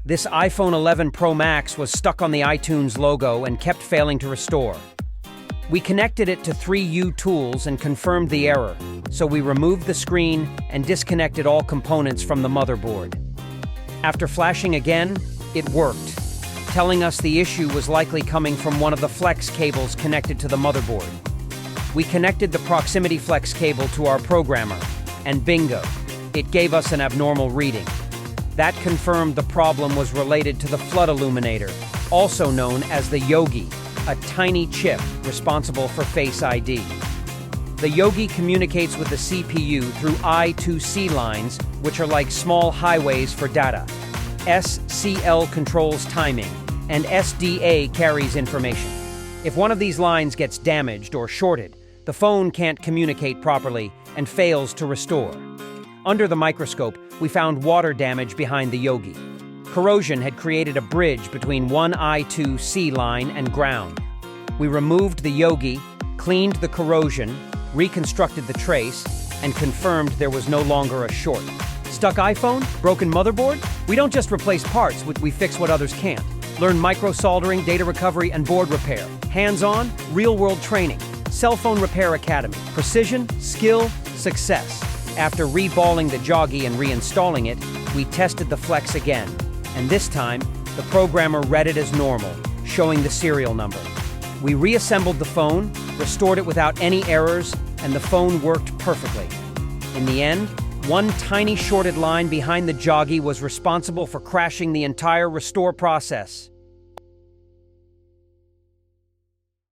This iPhone 11 Pro Max was stuck on the iTunes logo and kept failing to restore. We connected it to 3U tools and confirmed the error, so we removed the screen and disconnected all components from the motherboard. After flashing again, it worked, telling us the issue was likely coming from one of the flex cables connected to the motherboard. We connected the proximity flex cable to our programmer, and bingo, it gave us an abnormal reading. That confirmed the problem was related to the flood illuminator, also known as the Yogi, a tiny chip responsible for Face ID. The Yogi communicates with the CPU through I2C lines, which are like small highways for data. SCL controls timing, and SDA carries information. If one of these lines gets damaged or shorted, the phone can't communicate properly and fails to restore. Under the microscope, we found water damage behind the Yogi. Corrosion had created a bridge between one I2C line and ground. We removed the Yogi, cleaned the corrosion, reconstructed the trace, and confirmed there was no longer a short. Stuck iPhone? Broken motherboard? We don't just replace parts, we fix what others can't. Learn micro-soldering, data recovery, and board repair. Hands-on, real-world training. Cell Phone Repair Academy. Precision, skill, success. After reballing the joggy and reinstalling it, we tested the flex again. And this time, the programmer read it as normal, showing the serial number. We reassembled the phone, restored it without any errors, and the phone worked perfectly. In the end, one tiny shorted line behind the joggy was responsible for crashing the entire restore process.